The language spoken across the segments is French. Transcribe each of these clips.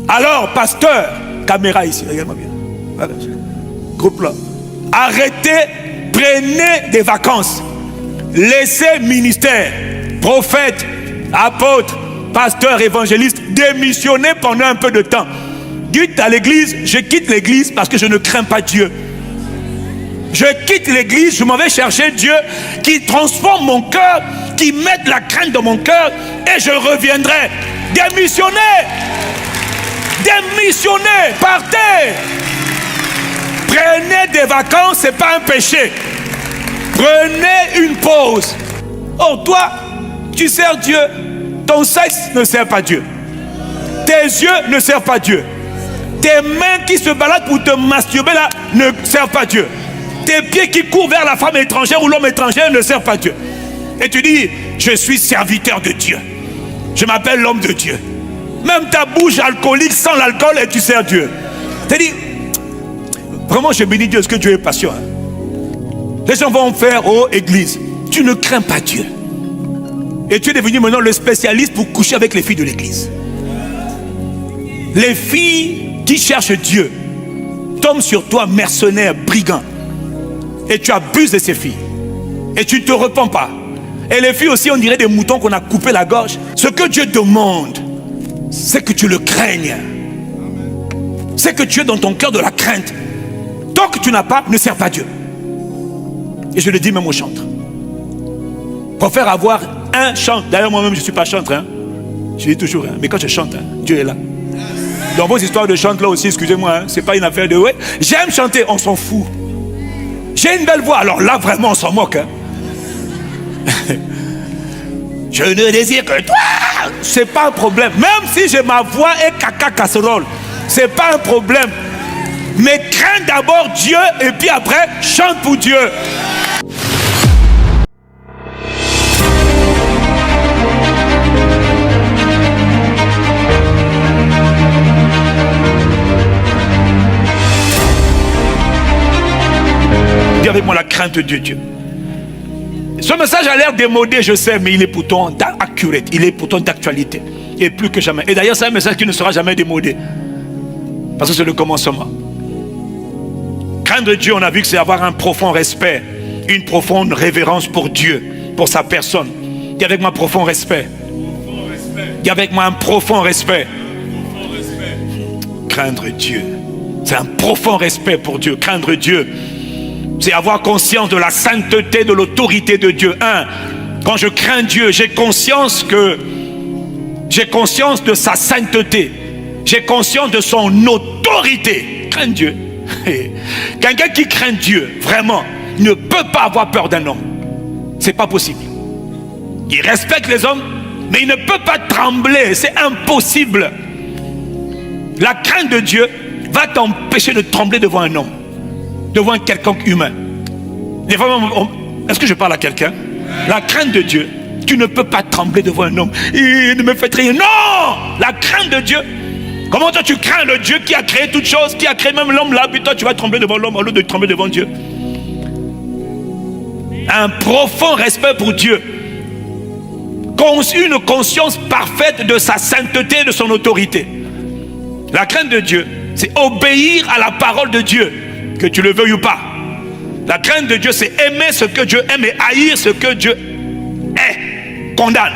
Alors, pasteur, caméra ici, regarde-moi bien. Voilà. Groupe là. Arrêtez, prenez des vacances. Laissez ministère, prophète, apôtre, pasteur, évangéliste, démissionner pendant un peu de temps. Dites à l'église, je quitte l'église parce que je ne crains pas Dieu. Je quitte l'église, je m'en vais chercher Dieu qui transforme mon cœur, qui mette la crainte dans mon cœur et je reviendrai. Démissionnez! Démissionnez! Partez! Prenez des vacances, ce n'est pas un péché. Prenez une pause. Oh, toi, tu sers Dieu. Ton sexe ne sert pas Dieu. Tes yeux ne servent pas Dieu. Tes mains qui se baladent pour te masturber là ne servent pas Dieu. Tes pieds qui courent vers la femme étrangère ou l'homme étranger ne servent pas Dieu. Et tu dis, je suis serviteur de Dieu. Je m'appelle l'homme de Dieu. Même ta bouche alcoolique sans l'alcool et tu sers Dieu. Tu dis, vraiment je bénis Dieu, est-ce que Dieu est patient, hein? Les gens vont faire, oh église, tu ne crains pas Dieu. Et tu es devenu maintenant le spécialiste pour coucher avec les filles de l'église. Les filles qui cherchent Dieu tombent sur toi, mercenaire, brigand. Et tu abuses de ces filles. Et tu ne te repens pas. Et les filles aussi, on dirait des moutons qu'on a coupé la gorge. Ce que Dieu demande, c'est que tu le craignes. C'est que tu es dans ton cœur de la crainte. Tant que tu n'as pas, ne sers pas Dieu. Et je le dis même aux chantres. Pour faire avoir un chant. D'ailleurs, moi-même, je ne suis pas chantre. Hein. Je dis toujours, hein. Mais quand je chante, hein, Dieu est là. Dans vos histoires de chante là aussi, excusez-moi, hein, c'est pas une affaire de ouais. J'aime chanter, on s'en fout. J'ai une belle voix, alors là vraiment on s'en moque. Hein. Je ne désire que toi. C'est pas un problème. Même si j'ai ma voix et caca casserole, c'est pas un problème. Mais crains d'abord Dieu et puis après chante pour Dieu. Dis avec moi la crainte de Dieu. Ce message a l'air démodé, je sais, mais il est pourtant accurate, il est pourtant d'actualité. Et plus que jamais. Et d'ailleurs, c'est un message qui ne sera jamais démodé. Parce que c'est le commencement. Craindre Dieu, on a vu que c'est avoir un profond respect, une profonde révérence pour Dieu, pour sa personne. Dis avec moi profond respect. Dis avec moi un profond respect. Craindre Dieu. C'est un profond respect pour Dieu. Craindre Dieu, c'est avoir conscience de la sainteté, de l'autorité de Dieu. Quand je crains Dieu, j'ai conscience de sa sainteté. J'ai conscience de son autorité. Crains Dieu. Quelqu'un qui craint Dieu, vraiment, ne peut pas avoir peur d'un homme. C'est pas possible. Il respecte les hommes, mais il ne peut pas trembler. C'est impossible. La crainte de Dieu va t'empêcher de trembler devant un homme, devant un quelconque humain. Est-ce que je parle à quelqu'un? La crainte de Dieu, tu ne peux pas trembler devant un homme. Il ne me fait rien. Non! La crainte de Dieu. Comment toi tu crains le Dieu qui a créé toutes choses, qui a créé même l'homme là, puis toi tu vas trembler devant l'homme au lieu de trembler devant Dieu? Un profond respect pour Dieu. Une conscience parfaite de sa sainteté et de son autorité. La crainte de Dieu, c'est obéir à la parole de Dieu, que tu le veuilles ou pas. La crainte de Dieu, c'est aimer ce que Dieu aime et haïr ce que Dieu condamne.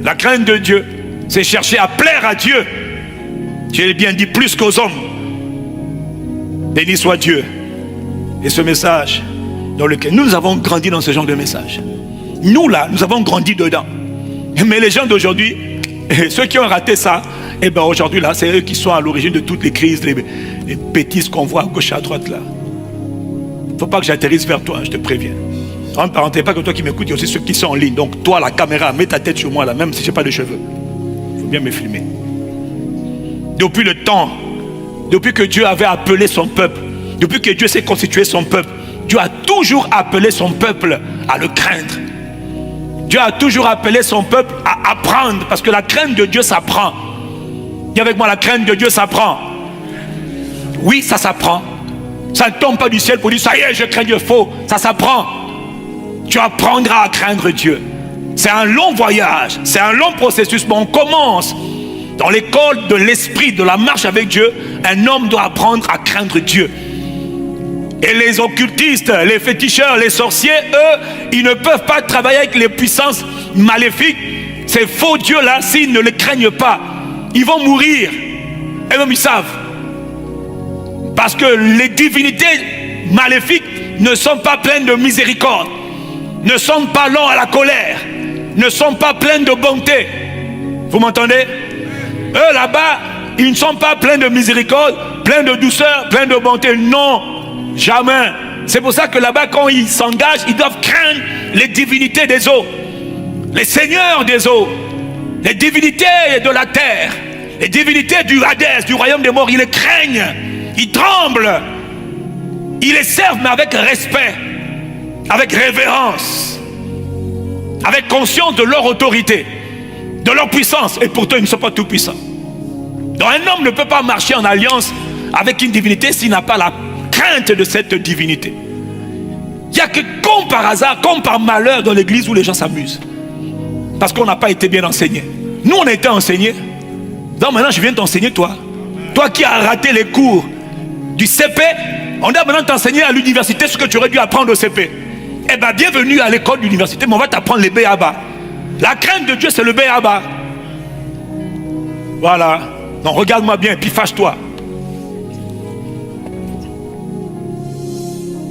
La crainte de Dieu, c'est chercher à plaire à Dieu. J'ai bien dit plus qu'aux hommes. Béni soit Dieu. Et ce message dans lequel nous avons grandi dans ce genre de message. Nous là, nous avons grandi dedans. Mais les gens d'aujourd'hui, ceux qui ont raté ça, et bien aujourd'hui là, c'est eux qui sont à l'origine de toutes les crises, les bêtises qu'on voit à gauche et à droite là. Il ne faut pas que j'atterrisse vers toi, je te préviens. En parenthèse, pas que toi qui m'écoutes, il y a aussi ceux qui sont en ligne. Donc toi, la caméra, mets ta tête sur moi là, même si je n'ai pas de cheveux. Il faut bien me filmer. Depuis le temps, depuis que Dieu avait appelé son peuple, depuis que Dieu s'est constitué son peuple, Dieu a toujours appelé son peuple à le craindre. Dieu a toujours appelé son peuple à apprendre, parce que la crainte de Dieu s'apprend. Dis avec moi, la crainte de Dieu s'apprend. Oui, ça s'apprend. Ça ne tombe pas du ciel pour dire ça y est, je crains Dieu. Faux, ça s'apprend. Tu apprendras à craindre Dieu. C'est un long voyage, c'est un long processus, mais on commence. Dans l'école de l'esprit, de la marche avec Dieu, un homme doit apprendre à craindre Dieu. Et les occultistes, les féticheurs, les sorciers, eux, ils ne peuvent pas travailler avec les puissances maléfiques. Ces faux dieux-là, s'ils ne les craignent pas, ils vont mourir. Et même ils savent. Parce que les divinités maléfiques ne sont pas pleines de miséricorde, ne sont pas lents à la colère, ne sont pas pleines de bonté. Vous m'entendez? Eux là-bas, ils ne sont pas pleins de miséricorde, pleins de douceur, pleins de bonté. Non, jamais. C'est pour ça que là-bas, quand ils s'engagent, ils doivent craindre les divinités des eaux, les seigneurs des eaux, les divinités de la terre, les divinités du Hadès, du royaume des morts. Ils les craignent, ils tremblent, ils les servent, mais avec respect, avec révérence, avec conscience de leur autorité, de leur puissance. Et pourtant, ils ne sont pas tout puissants. Donc un homme ne peut pas marcher en alliance avec une divinité s'il n'a pas la crainte de cette divinité. Il n'y a que comme par hasard, comme par malheur dans l'église où les gens s'amusent. Parce qu'on n'a pas été bien enseigné. Nous, on a été enseignés. Donc maintenant, je viens t'enseigner, toi. Toi qui as raté les cours du CP, on doit maintenant t'enseigner à l'université ce que tu aurais dû apprendre au CP. Eh bien, bienvenue à l'école d'université, mais on va t'apprendre les B.A.B.A. La crainte de Dieu, c'est le B.A.B.A. Voilà. Non, regarde-moi bien, puis fâche-toi.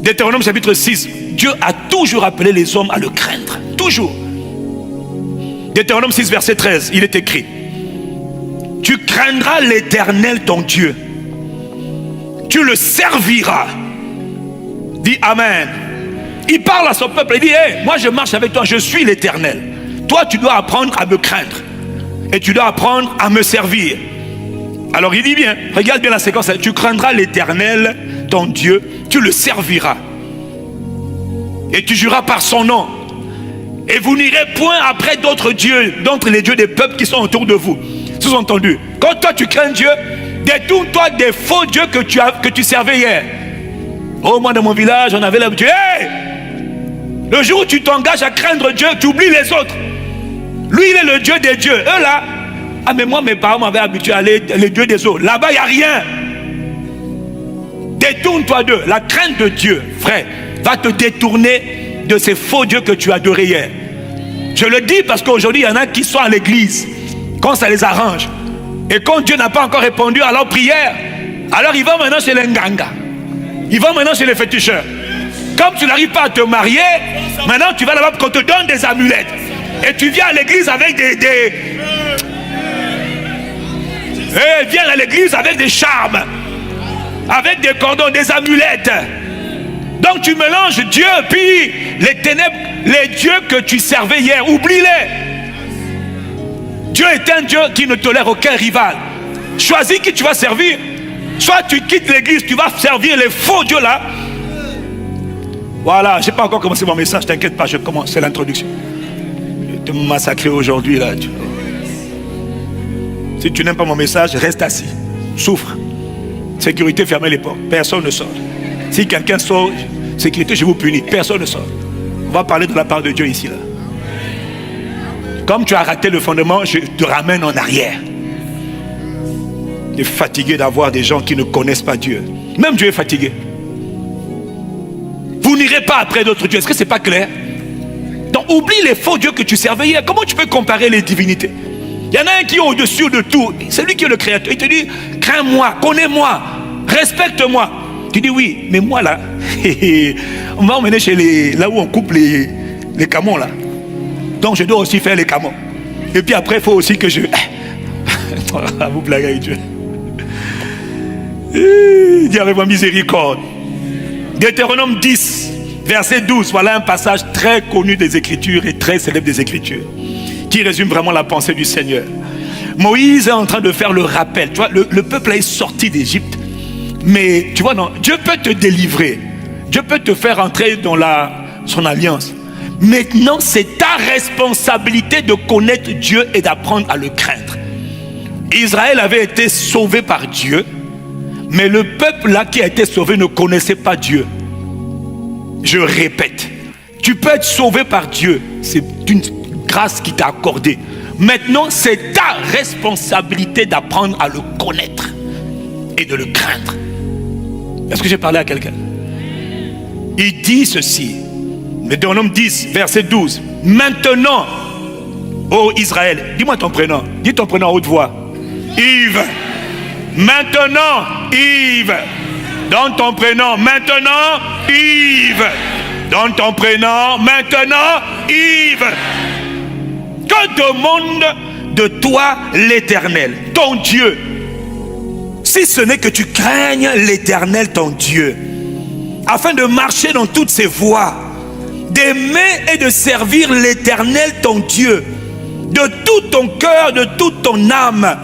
Deutéronome chapitre 6. Dieu a toujours appelé les hommes à le craindre. Toujours. Deutéronome 6, verset 13. Il est écrit: tu craindras l'Éternel ton Dieu. Tu le serviras. Dis Amen. Il parle à son peuple. Il dit: hey, moi je marche avec toi, je suis l'Éternel. Toi tu dois apprendre à me craindre. Et tu dois apprendre à me servir. Alors il dit bien, regarde bien la séquence. Tu craindras l'Éternel ton Dieu, tu le serviras. Et tu jureras par son nom. Et vous n'irez point après d'autres dieux, d'entre les dieux des peuples qui sont autour de vous. Sous-entendu, quand toi tu crains Dieu, détourne-toi des faux dieux que tu servais hier. Oh, moi dans mon village, on avait l'habitude. Hey! Le jour où tu t'engages à craindre Dieu, tu oublies les autres. Lui, il est le Dieu des dieux. Eux là, ah mais moi mes parents m'avaient habitué à aller les dieux des eaux. Là-bas, il n'y a rien. Détourne-toi d'eux. La crainte de Dieu, frère, va te détourner de ces faux dieux que tu adorais hier. Je le dis parce qu'aujourd'hui, il y en a qui sont à l'église quand ça les arrange. Et quand Dieu n'a pas encore répondu à leur prière, alors ils vont maintenant chez les Nganga. Ils vont maintenant chez les féticheurs. Comme tu n'arrives pas à te marier, maintenant tu vas là-bas qu'on te donne des amulettes. Et tu viens à l'église avec Et viens à l'église avec des charmes, avec des cordons, des amulettes. Donc tu mélanges Dieu puis les ténèbres, les dieux que tu servais hier, oublie-les. Dieu est un Dieu qui ne tolère aucun rival. Choisis qui tu vas servir. Soit tu quittes l'église, tu vas servir les faux dieux là. Voilà, je n'ai pas encore commencé mon message, t'inquiète pas, je commence, c'est l'introduction. Je vais te massacrer aujourd'hui là. Si tu n'aimes pas mon message, reste assis. Souffre. Sécurité, fermez les portes. Personne ne sort. Si quelqu'un sort, sécurité, je vous punis. Personne ne sort. On va parler de la part de Dieu ici là. Comme tu as raté le fondement, je te ramène en arrière. Tu es fatigué d'avoir des gens qui ne connaissent pas Dieu. Même Dieu est fatigué. Vous n'irez pas après d'autres dieux. Est-ce que ce n'est pas clair? Donc oublie les faux dieux que tu servais hier. Comment tu peux comparer les divinités? Il y en a un qui est au-dessus de tout. C'est lui qui est le créateur. Il te dit, crains-moi, connais-moi, respecte-moi. Tu dis oui, mais moi là, on va emmener chez là où on coupe les camons là. Donc je dois aussi faire les camons. Et puis après, il faut aussi que je... vous blaguez avec Dieu. Dieu avec ma miséricorde. Deutéronome 10, verset 12. Voilà un passage très connu des Écritures et très célèbre des Écritures, qui résume vraiment la pensée du Seigneur. Moïse est en train de faire le rappel. Tu vois, le peuple est sorti d'Égypte. Mais tu vois, non, Dieu peut te délivrer. Dieu peut te faire entrer dans son alliance. Maintenant, c'est ta responsabilité de connaître Dieu et d'apprendre à le craindre. Israël avait été sauvé par Dieu, mais le peuple là qui a été sauvé ne connaissait pas Dieu. Je répète, tu peux être sauvé par Dieu, c'est une grâce qui t'a accordée Maintenant, c'est ta responsabilité d'apprendre à le connaître et de le craindre. Est-ce que j'ai parlé à quelqu'un? Il dit ceci, Deutéronome 10, verset 12. Maintenant, ô Israël, dis-moi ton prénom. Dis ton prénom à haute voix. Yves. Maintenant, Yves. Donne ton prénom. Maintenant, Yves. Donne ton prénom. Maintenant, Yves. Que demande de toi l'Éternel, ton Dieu, si ce n'est que tu craignes l'Éternel, ton Dieu, afin de marcher dans toutes ses voies, d'aimer et de servir l'Éternel, ton Dieu, de tout ton cœur, de toute ton âme,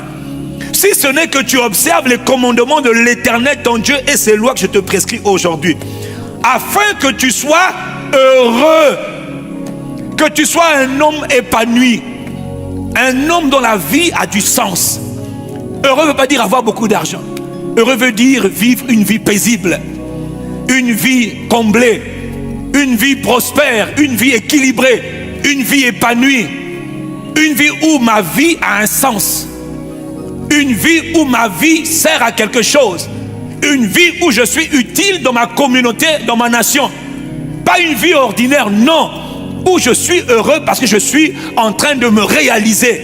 si ce n'est que tu observes les commandements de l'Éternel, ton Dieu, et ces lois que je te prescris aujourd'hui, afin que tu sois heureux, que tu sois un homme épanoui, un homme dont la vie a du sens. Heureux ne veut pas dire avoir beaucoup d'argent. Heureux veut dire vivre une vie paisible, une vie comblée, une vie prospère, une vie équilibrée, une vie épanouie, une vie où ma vie a un sens, une vie où ma vie sert à quelque chose, une vie où je suis utile dans ma communauté, dans ma nation. Pas une vie ordinaire, non, où je suis heureux parce que je suis en train de me réaliser.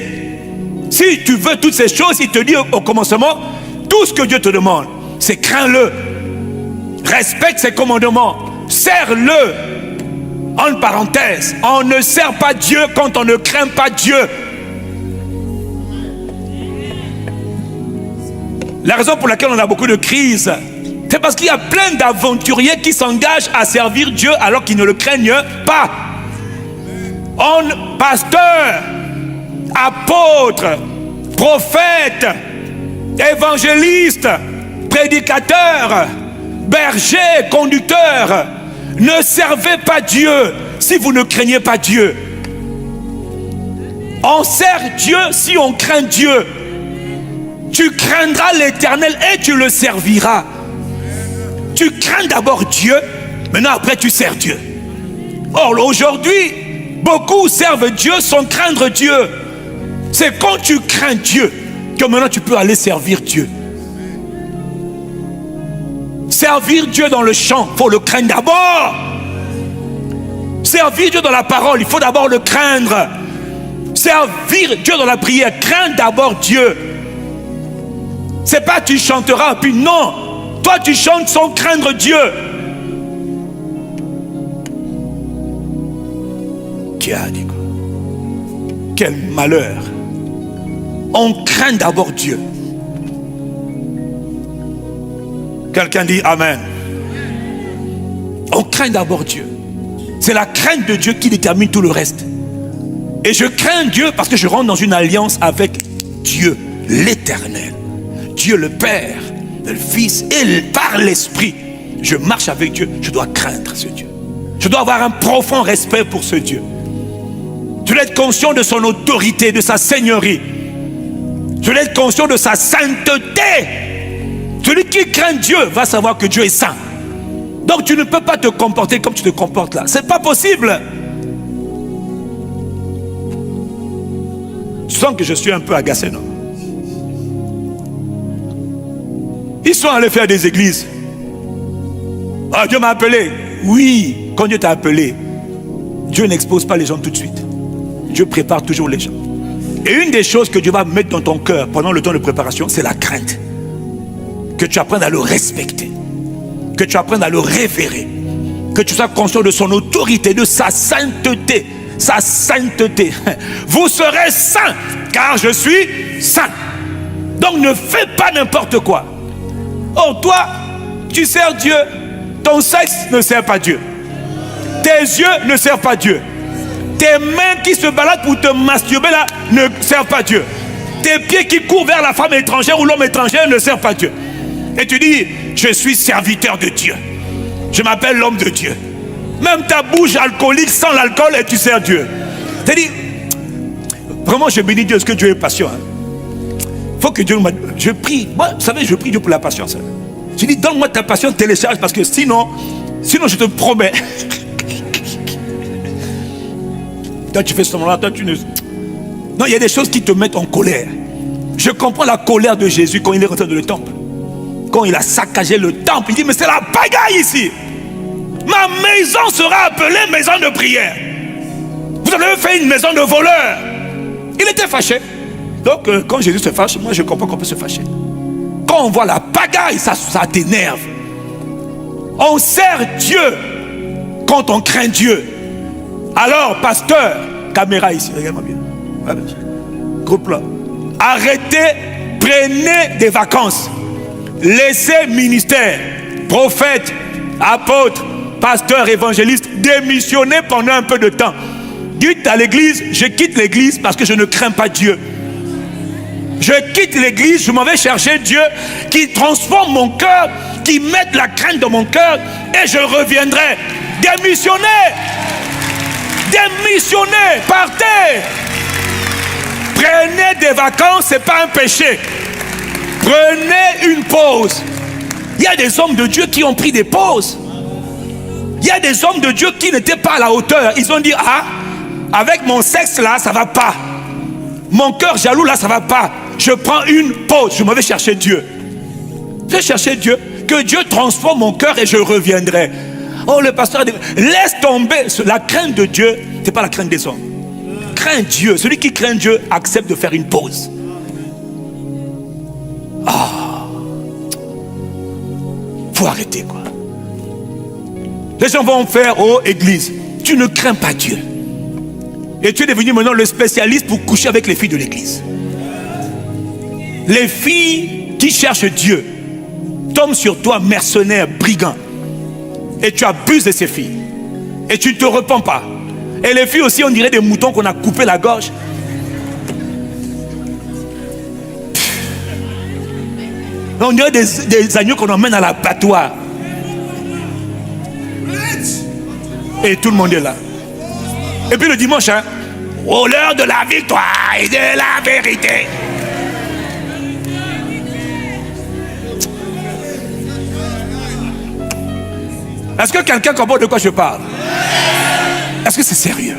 Si tu veux toutes ces choses, il te dit au commencement, tout ce que Dieu te demande, c'est crains-le, respecte ses commandements, sers-le. En parenthèse, on ne sert pas Dieu quand on ne craint pas Dieu. La raison pour laquelle on a beaucoup de crises, c'est parce qu'il y a plein d'aventuriers qui s'engagent à servir Dieu alors qu'ils ne le craignent pas. Pasteur, apôtre, prophète, évangéliste, prédicateur, berger, conducteur, ne servez pas Dieu si vous ne craignez pas Dieu. On sert Dieu si on craint Dieu. Tu craindras l'Éternel et tu le serviras. Tu crains d'abord Dieu, maintenant après tu sers Dieu. Or aujourd'hui, beaucoup servent Dieu sans craindre Dieu. C'est quand tu crains Dieu que maintenant tu peux aller servir Dieu. Servir Dieu dans le champ, il faut le craindre d'abord. Servir Dieu dans la parole, il faut d'abord le craindre. Servir Dieu dans la prière, crains d'abord Dieu. C'est pas tu chanteras, puis non. Toi tu chantes sans craindre Dieu. Qui a dit quoi? Quel malheur. On craint d'abord Dieu. Quelqu'un dit Amen. On craint d'abord Dieu. C'est la crainte de Dieu qui détermine tout le reste. Et je crains Dieu parce que je rentre dans une alliance avec Dieu, l'Éternel. Dieu le Père, le Fils et par l'Esprit. Je marche avec Dieu, je dois craindre ce Dieu. Je dois avoir un profond respect pour ce Dieu. Je dois être conscient de son autorité, de sa seigneurie. Je dois être conscient de sa sainteté. Celui qui craint Dieu va savoir que Dieu est saint. Donc tu ne peux pas te comporter comme tu te comportes là. C'est pas possible. Je sens que je suis un peu agacé, non? Ils sont allés faire des églises. Ah, Dieu m'a appelé. Oui, quand Dieu t'a appelé, Dieu n'expose pas les gens tout de suite. Dieu prépare toujours les gens. Et une des choses que Dieu va mettre dans ton cœur pendant le temps de préparation, c'est la crainte. Que tu apprennes à le respecter. Que tu apprennes à le révérer. Que tu sois conscient de son autorité, de sa sainteté. Sa sainteté. Vous serez saints, car je suis saint. Donc ne fais pas n'importe quoi. Oh, toi, tu sers Dieu. Ton sexe ne sert pas Dieu. Tes yeux ne servent pas Dieu. Tes mains qui se baladent pour te masturber là ne servent pas Dieu. Tes pieds qui courent vers la femme étrangère ou l'homme étranger ne servent pas Dieu. Et tu dis, je suis serviteur de Dieu. Je m'appelle l'homme de Dieu. Même ta bouche alcoolique sans l'alcool et tu sers Dieu. Tu dis, vraiment je bénis Dieu parce que Dieu est patient. Faut que Dieu me... Je prie. Moi, vous savez, je prie Dieu pour la patience. Je dis, donne-moi ta patience, télécharge, parce que sinon je te promets. Toi, tu fais ce moment-là, toi, tu ne... Non, il y a des choses qui te mettent en colère. Je comprends la colère de Jésus quand il est rentré dans le temple. Quand il a saccagé le temple, il dit, mais c'est la pagaille ici. Ma maison sera appelée maison de prière. Vous avez fait une maison de voleurs. Il était fâché. Donc quand Jésus se fâche, moi je comprends qu'on peut se fâcher. Quand on voit la pagaille, ça t'énerve. On sert Dieu quand on craint Dieu. Alors, pasteur, caméra ici, regarde-moi bien. Voilà. Groupe là. Arrêtez, prenez des vacances. Laissez ministère, prophète, apôtre, pasteur, évangéliste, démissionner pendant un peu de temps. Dites à l'église, je quitte l'église parce que je ne crains pas Dieu. Je quitte l'église, je m'en vais chercher Dieu qui transforme mon cœur, qui mette la crainte dans mon cœur et je reviendrai. Démissionnez! Démissionnez! Partez! Prenez des vacances, ce n'est pas un péché. Prenez une pause. Il y a des hommes de Dieu qui ont pris des pauses. Il y a des hommes de Dieu qui n'étaient pas à la hauteur. Ils ont dit, ah, avec mon sexe là, ça ne va pas. Mon cœur jaloux là, ça ne va pas. Je prends une pause, je m'en vais chercher Dieu. Je vais chercher Dieu. Que Dieu transforme mon cœur et je reviendrai. Oh, le pasteur a dit, laisse tomber. La crainte de Dieu, ce n'est pas la crainte des hommes. Crains Dieu. Celui qui craint Dieu accepte de faire une pause. Ah, faut arrêter quoi. Les gens vont faire, oh église, tu ne crains pas Dieu. Et tu es devenu maintenant le spécialiste pour coucher avec les filles de l'église. Les filles qui cherchent Dieu tombent sur toi, mercenaire, brigand. Et tu abuses de ces filles. Et tu ne te repens pas. Et les filles aussi, on dirait des moutons qu'on a coupé la gorge. On dirait des agneaux qu'on emmène à l'abattoir. Et tout le monde est là. Et puis le dimanche, hein, au l'heure de la victoire et de la vérité. Est-ce que quelqu'un comprend de quoi je parle? Est-ce que c'est sérieux?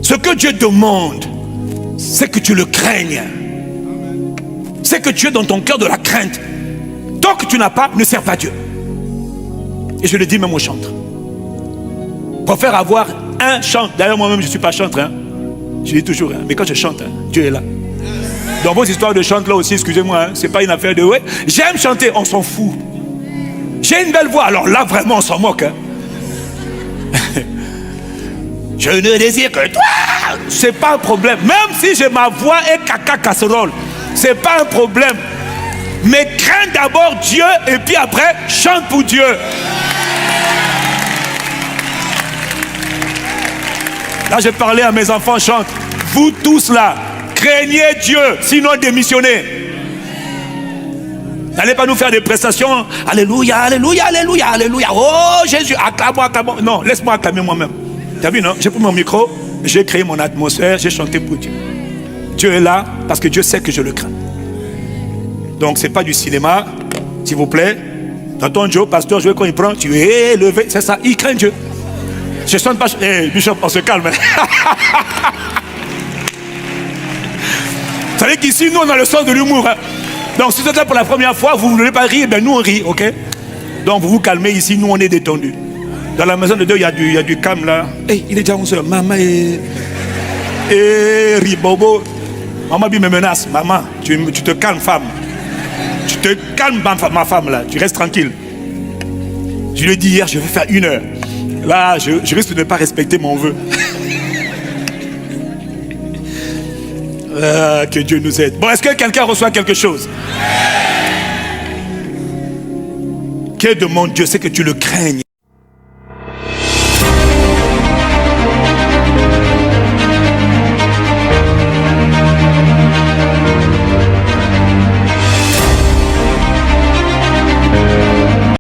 Ce que Dieu demande, c'est que tu le craignes. C'est que tu es dans ton cœur de la crainte. Tant que tu n'as pas, ne sers pas Dieu. Et je le dis même aux chantres. Préfère avoir un chant. D'ailleurs, moi-même, je ne suis pas chantre. Hein. Je dis toujours, hein. Mais quand je chante, hein, Dieu est là. Dans vos histoires de chante là aussi, excusez-moi, hein, ce n'est pas une affaire de ouais. J'aime chanter, on s'en fout. J'ai une belle voix, alors là, vraiment, on s'en moque. Hein. Je ne désire que toi. C'est pas un problème. Même si j'ai ma voix et caca casserole, c'est pas un problème. Mais crains d'abord Dieu et puis après, chante pour Dieu. Là, j'ai parlé à mes enfants, chante. Vous tous là, craignez Dieu, sinon démissionnez. N'allez pas nous faire des prestations. Alléluia, alléluia, alléluia, alléluia. Oh Jésus, acclame-moi, acclame-moi. Non, laisse-moi acclamer moi-même. Tu as vu, non? J'ai pris mon micro, j'ai créé mon atmosphère, j'ai chanté pour Dieu. Dieu est là parce que Dieu sait que je le crains. Donc, ce n'est pas du cinéma, s'il vous plaît. Tonton Joe, pasteur, je veux qu'on y prend, tu es élevé. C'est ça, il craint Dieu. Je ne chante pas. Hey, Bishop, on se calme. Vous savez qu'ici, nous, on a le sens de l'humour. Hein? Donc, si vous êtes là pour la première fois, vous ne voulez pas rire, ben nous, on rit, ok? Donc, vous vous calmez ici, nous, on est détendus. Dans la maison de Dieu, il y a du calme là. Hey, il est déjà 11h. Maman et ribobo. Maman me menace. Maman, tu te calmes, femme. Tu te calmes, ma femme là. Tu restes tranquille. Je lui ai dit hier, je vais faire 1 heure. Là, je risque de ne pas respecter mon vœu. Que Dieu nous aide. Bon, est-ce que quelqu'un reçoit quelque chose? Que demande Dieu, c'est que tu le craignes.